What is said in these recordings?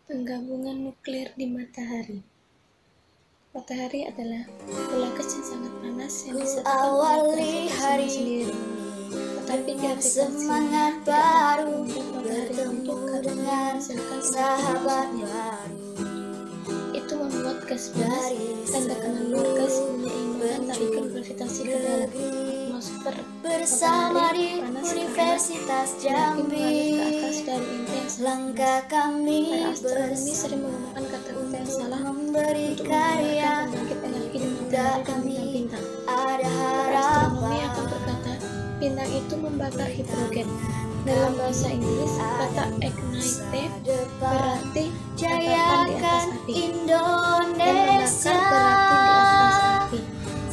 Penggabungan nuklir di matahari. Matahari adalah bola kecil sangat panas yang disatukan oleh gravitasinya sendiri. Tetapi gravitasinya tidak membuat matahari untuk karena menghasilkan energi. Itu membuat gas panas dan tekanan luar gas menyeimbangkan tarikan gravitasi ke dalam atmosfer matahari panas Universitas karena energi Jambi. mengalir ke atas dari inti yang sangat panas. Para astronomi sering menggunakan kata-kata yang salah untuk menggambarkan pembangkit energi di matahari dan bintang-bintang. Para astronomi akan berkata, bintang itu membakar hidrogen. Dalam bahasa Inggris, kata ignite berarti letakkan di atas api, dan membakar berarti di atas api.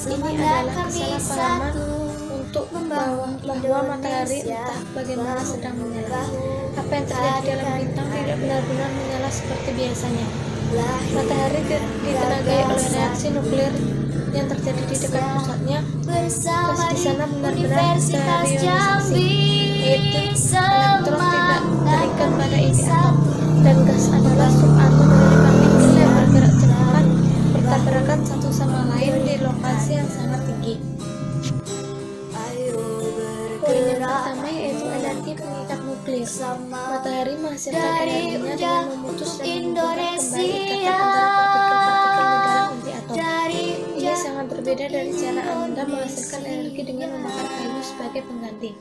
Ini adalah kesalahpahaman untuk bahwa matahari entah bagaimana sedang menyala. Apa yang terjadi dalam bintang tidak benar-benar menyala seperti biasanya. Matahari ditenagai oleh reaksi nuklir yang terjadi di dekat pusatnya. Gas di sana benar-benar sterionisasi, yaitu elektron tidak terikat pada inti atom, dan gas adalah subatom dari partikul yang bergerak cepat bertabrakan satu sama lain di lokasi yang sangat tinggi. Poin yang pertama yaitu energi pengikat nuklir. Matahari menghasilkan energinya dengan memutus dan menghubungkan kembali ikatan antara partikel-partikel di dalam inti atom. Ini sangat berbeda dari cara Anda menghasilkan energi dengan membakar kayu sebagai pengganti.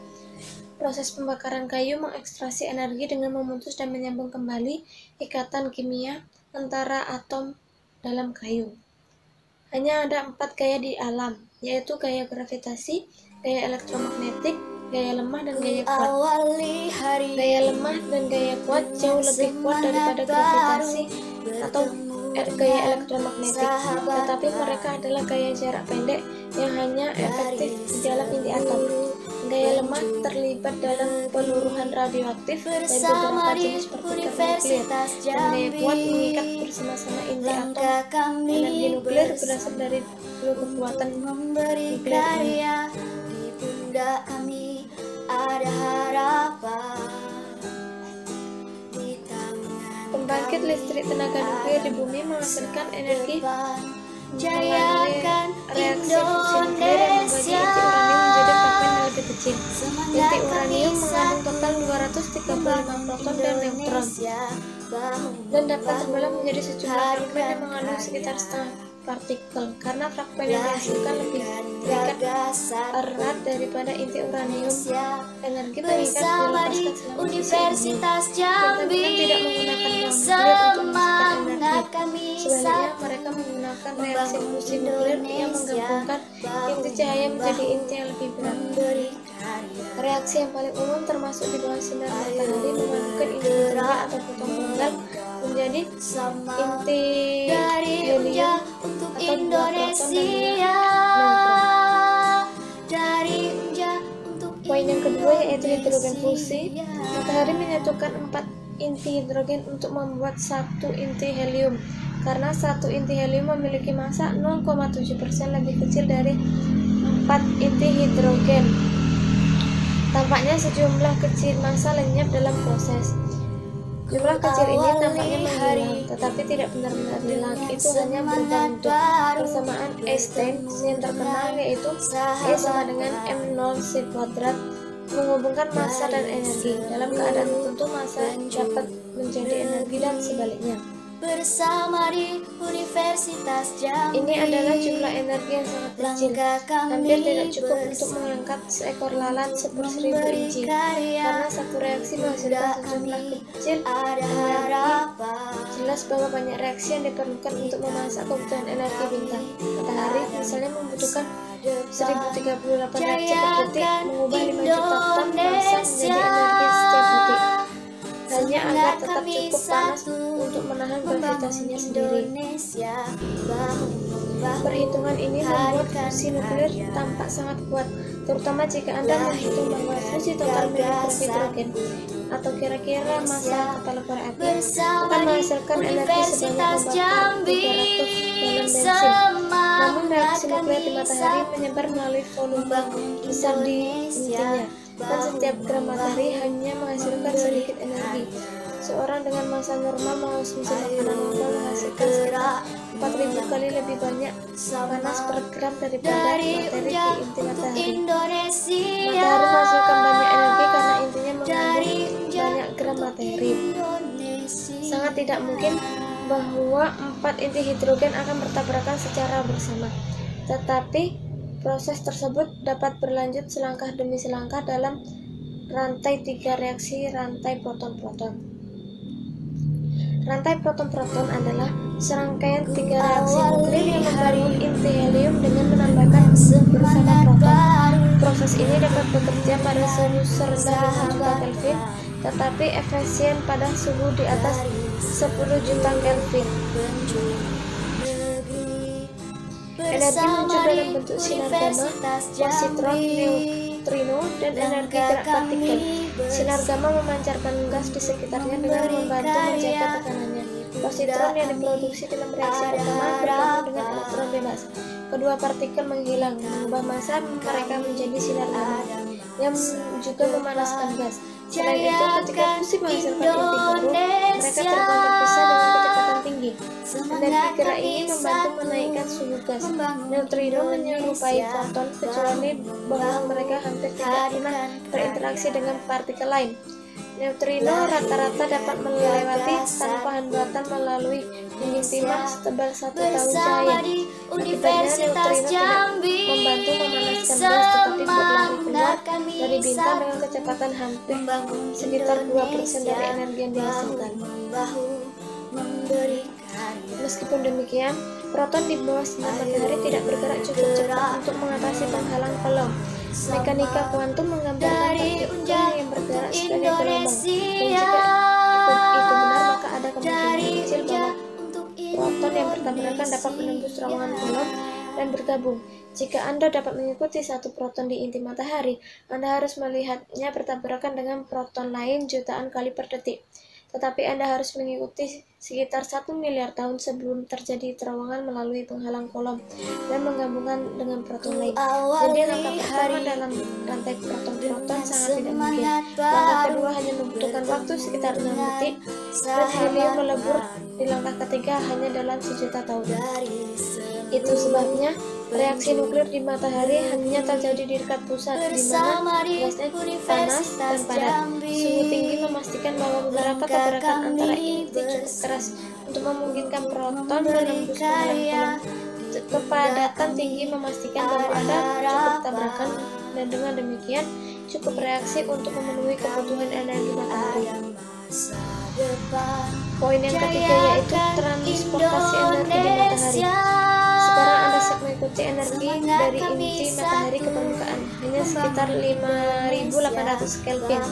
Proses pembakaran kayu mengekstraksi energi dengan memutus dan menyambung kembali ikatan kimia antara atom dalam kayu. Hanya ada 4 gaya di alam, yaitu gaya gravitasi, gaya elektromagnetik, gaya lemah, dan gaya kuat. Gaya lemah dan gaya kuat jauh lebih kuat daripada gravitasi atau gaya elektromagnetik, tetapi mereka adalah gaya jarak pendek yang hanya efektif di dalam inti atom. Gaya lemah terlibat dalam peluruhan radioaktif dan beberapa jenis partikel nuklir, dan gaya kuat mengikat bersama-sama inti atom. Energi nuklir berasal dari dua kekuatan nuklir ini. Di pundak kami ada harapan. Pembangkit listrik tenaga nuklir di bumi menghasilkan energi Jayakan reaksi fusi nuklir yang membagi inti uranium menjadi fragmen yang lebih kecil. Inti uranium mengandung total 235 proton dan neutron, dan dapat terbelah menjadi sejumlah fragmen yang mengandung sekitar setengah partikel. Karena fragmen yang dihasilkan lebih terikat erat daripada inti uranium, energi pengikat dilepaskan selama Universitas Jambi. tidak menggunakan ruang nuklir untuk menghasilkan energi. Sebaliknya, mereka menggunakan reaksi fusi nuklir yang menggabungkan inti cahaya menjadi inti yang lebih berat. Reaksi yang paling umum termasuk di bawah sinar matahari memadukan inti tunggal atau foton tunggal menjadi inti helium Untuk atau dua proton dan dua neutron. Poin yang kedua yaitu hidrogen fusi. Matahari menyatukan 4 inti hidrogen untuk membuat satu inti helium. Karena satu inti helium memiliki massa 0,7% lebih kecil dari 4 inti hidrogen. Tampaknya sejumlah kecil massa lenyap dalam proses. Jumlah kecil ini tampaknya menghilang, tetapi tidak benar-benar hilang. Itu hanya berubah bentuk. Persamaan Einstein yang terkenal yaitu E sama dengan m0 kuadrat menghubungkan massa dan energi. Dalam keadaan tertentu massa dapat menjadi energi dan sebaliknya. Bersama di Universitas Jambi. Ini adalah jumlah energi yang sangat kecil, hampir tidak cukup untuk mengangkat seekor lalat /1000 inci. Karena satu reaksi menghasilkan sejumlah kecil energi, jelas bahwa banyak reaksi yang diperlukan untuk memasak kebutuhan energi bintang. Matahari misalnya membutuhkan 1038 reaksi per detik, mengubah 5 juta ton massa menjadi energi setiap detik, hanya agar tetap cukup panas untuk menahan gravitasinya sendiri. Perhitungan ini membuat fusi nuklir tampak sangat kuat, terutama jika Anda menghitung bahwa fusi total milik hidrogen atau kira-kira massa kepala korek api akan menghasilkan energi sebanyak 300 galon bensin. Namun reaksi nuklir di matahari menyebar melalui volume besar di intinya, dan setiap gram matahari hanya menghasilkan sedikit energi. Seorang dengan massa normal mengonsumsi makanan normal menghasilkan sekitar 4000 kali lebih banyak panas per gram daripada materi di inti matahari. Matahari menghasilkan banyak energi karena intinya mengandung banyak gram materi. Sangat tidak mungkin bahwa 4 inti hidrogen akan bertabrakan secara bersama, tetapi proses tersebut dapat berlanjut selangkah demi selangkah dalam rantai 3 reaksi rantai proton-proton. Rantai proton-proton adalah serangkaian 3 reaksi nuklir yang membangun inti helium dengan menambahkan bersama proton. Proses ini dapat bekerja pada suhu serendah 5 juta Kelvin, tetapi efisien pada suhu di atas 10 juta Kelvin. Energi muncul dalam bentuk sinar gamma, positron, neutrino, dan energi gerak partikel. Sinar gamma memancarkan gas di sekitarnya dengan membantu menjaga tekanannya. Positron yang diproduksi dalam reaksi pertama bergabung dengan elektron bebas. Kedua partikel menghilang, mengubah massa mereka menjadi sinar gamma yang juga memanaskan gas. Selain itu, ketika fusi menghasilkan inti baru, mereka terbang berpisah dengan kecepatan tinggi. Energi gerak ini membantu menaikkan suhu gas. Neutrino menyerupai foton, kecuali bahwa mereka hampir tidak pernah berinteraksi dengan partikel lain. Neutrino rata-rata dapat melewati tanpa hambatan melalui dinding timah setebal 1 tahun cahaya. Akibatnya neutrino tidak membantu memanaskan gas, tetapi berlari keluar dari bintang dengan kecepatan hampir sekitar 2% dari energi yang dihasilkan. Meskipun demikian, proton di bawah sinar matahari tidak bergerak cukup cepat untuk mengatasi penghalang pelong. Mekanika kuantum menggambarkan partikel yang bergerak sebagai gelombang, dan jika itu benar, maka ada kemungkinan kecil bahwa proton yang bertabrakan dapat menembus terowongan pelong dan bergabung. Jika Anda dapat mengikuti satu proton di inti matahari, Anda harus melihatnya bertabrakan dengan proton lain jutaan kali per detik. Tetapi Anda harus mengikuti sekitar 1 miliar tahun sebelum terjadi terowongan melalui penghalang kolom dan menggabungkan dengan proton lain. Jadi langkah pertama dalam rantai proton-proton sangat tidak mungkin. Langkah kedua hanya membutuhkan waktu sekitar 6 detik, dan helium melebur di langkah ketiga hanya dalam 1 juta tahun. Itu sebabnya reaksi nuklir di matahari hanya terjadi di dekat pusat, di mana gasnya panas dan padat. Suhu tinggi memastikan bahwa beberapa tabrakan antara inti cukup keras untuk memungkinkan proton menembus penghalang kolom. Kepadatan tinggi memastikan bahwa ada cukup tabrakan, dan dengan demikian cukup reaksi untuk memenuhi kebutuhan energi matahari. Poin yang ketiga yaitu transportasi energi di matahari. Sekarang Anda siap mengikuti energi dari inti matahari ke permukaan, hanya sekitar 5800 Kelvin.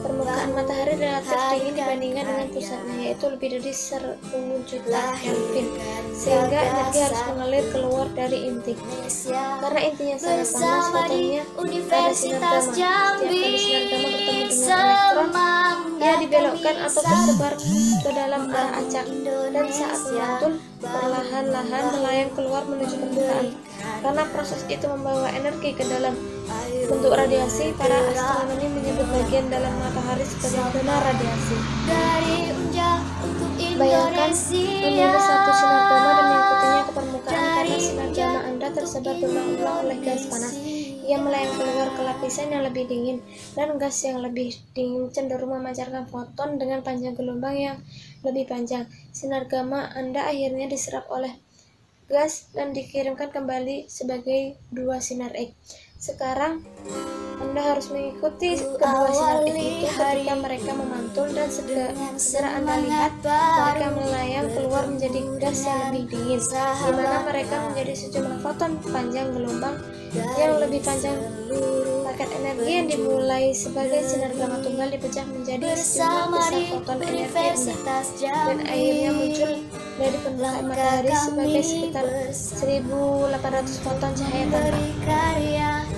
Permukaan matahari relatif dingin dibandingkan dengan pusatnya, yaitu lebih dari 10 juta Kelvin, sehingga energi harus mengalir keluar dari inti. Karena intinya sangat panas, fotonnya pada sinar gamma. Setiap kali sinar gamma bertemu dengan elektron, ia dibelokkan atau tersebar ke dalam arah acak, dan saat memantul, perlahan-lahan melayang keluar menuju permukaan. Karena proses itu membawa energi ke dalam bentuk radiasi, para astronomi menyebut bagian dalam matahari sebagai zona radiasi. Bayangkan memilih satu sinar gamma dan mengikutinya ke permukaan, karena sinar gamma Anda tersebar berulang-ulang oleh gas panas. Ia melayang keluar ke lapisan yang lebih dingin, dan gas yang lebih dingin cenderung memancarkan foton dengan panjang gelombang yang lebih panjang. Sinar gamma Anda akhirnya diserap oleh gas dan dikirimkan kembali sebagai 2 sinar X. Sekarang Anda harus mengikuti kedua sinar X itu ketika mereka memantul, dan segera Anda lihat mereka melayang keluar menjadi gas yang lebih dingin, di mana mereka menjadi sejumlah foton panjang gelombang yang lebih panjang. Paket energi yang dimulai sebagai sinar gamma tunggal dipecah menjadi sejumlah besar foton energi rendah, dan akhirnya muncul dari permukaan matahari sebagai sekitar 1800 foton cahaya tanpa.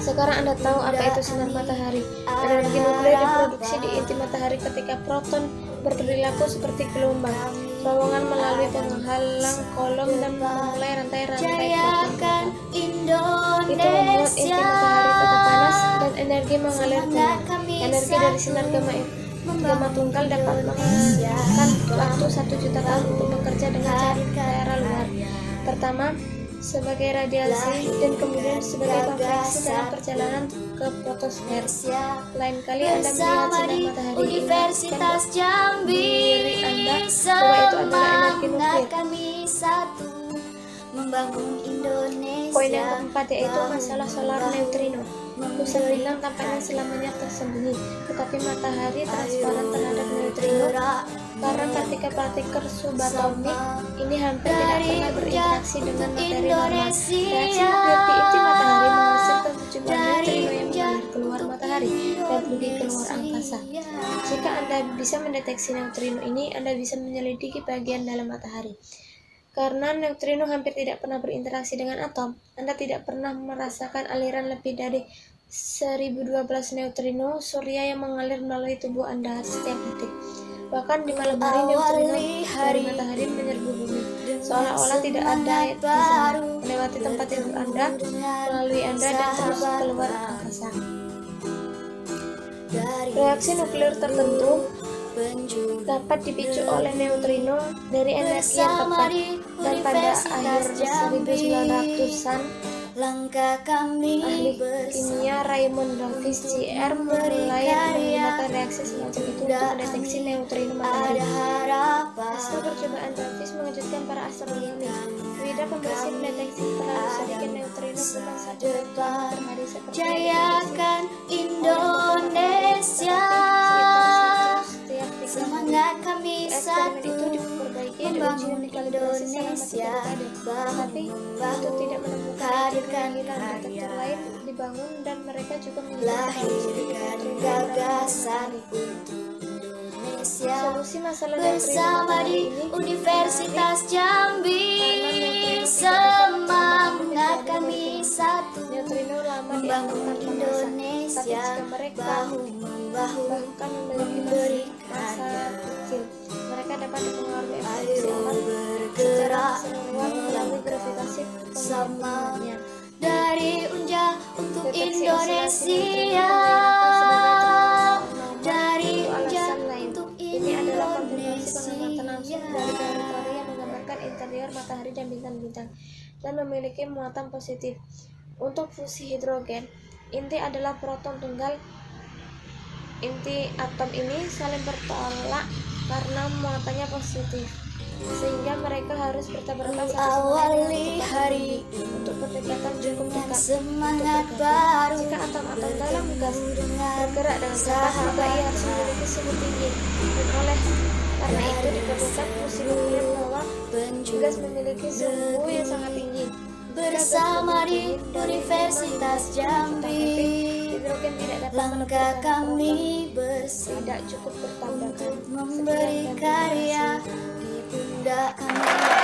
Sekarang Anda tahu apa itu sinar matahari. Energi nuklir diproduksi di inti matahari ketika proton berperilaku seperti gelombang. terowongan melalui penghalang kolom dan memulai rantai-rantai jayakan itu membuat inti matahari tetap panas dan energi mengalir keluar. Energi dari sinar gamma tunggal dapat menghabiskan waktu 1 juta tahun untuk bekerja dengan cara luar. Pertama, sebagai radiasi dan kemudian sebagai konveksi dalam perjalanan ke fotosfer. Lain kali Anda melihat sinar matahari Universitas Jambi Anda bahwa itu adalah energi nuklir. kami satu membangun Indonesia. Poin yang keempat yaitu masalah solar neutrino. Pusat bintang tampaknya selamanya tersembunyi, tetapi matahari transparan terhadap neutrino karena partikel-partikel subatomik ini hampir tidak pernah berinteraksi dengan materi normal. Reaksi nuklir di inti matahari menghasilkan sejumlah neutrino yang mengalir keluar matahari dan pergi keluar angkasa. Jika Anda bisa mendeteksi neutrino ini, Anda bisa menyelidiki bagian dalam matahari. Karena neutrino hampir tidak pernah berinteraksi dengan atom, Anda tidak pernah merasakan aliran lebih dari 1012 neutrino surya yang mengalir melalui tubuh Anda setiap detik. Bahkan di malam hari, neutrino dari matahari menyerbu bumi, seolah-olah tidak ada di sana, melewati tempat tidur Anda, melalui Anda dan terus keluar angkasa. Reaksi nuklir tertentu dapat dipicu oleh neutrino dari energi yang tepat, dan pada akhir 1900-an langkah kami ahli kimia Raymond Davis Jr. mulai menggunakan reaksi semacam itu untuk mendeteksi neutrino matahari. Hasil percobaan Davis mengejutkan para astronom. Beda pembersihan mendeteksi terlalu sedikit neutrino cuma 1 neutron per hari seperti jayakan Indonesia. Semangat kami Eksperimen satu itu diperbaiki dan membangun dikalibrasi selama 3 Indonesia. dekade, tapi itu tidak menemukan Hadirkan keinginan detektor lain dibangun, dan mereka juga lahirkan gagasan untuk Indonesia. solusi masalah neutrino Bersama matahari di ini Universitas Jambi, semangat kami satu neutrino lama dianggap membangun tanpa massa, tapi Indonesia. jika mereka Bahu membahu bahkan memiliki massa kecil, mereka dapat dipengaruhi evolusi alam secara bergerak keseluruhan melalui gravitasi pembangunannya. dari Unja untuk Deteksi Indonesia. Dari Untuk Unja alasan lain, untuk ini adalah konfirmasi pengamatan langsung Indonesia. dari teori yang menggambarkan interior matahari dan bintang-bintang dan memiliki muatan positif. Untuk fusi hidrogen, inti adalah proton tunggal. Inti atom ini saling bertolak karena muatannya positif, sehingga mereka harus bertabrakan satu sama lain Awali dengan hari cepat untuk berdekatan cukup dengan dekat. semangat Untuk baru jika atom-atom dalam gas dengan bergerak dengan cepat, maka ia harus memiliki suhu tinggi, dan oleh karena itu diperlukan fusi nuklir bahwa gas memiliki suhu yang sangat tinggi. bersama di Universitas Jambi. Hidrogen tidak dapat Langkah menemukan kami proton, bersih tidak cukup bertabrakan. memberi Sekian, dan terima karya kasih. di pundak kami.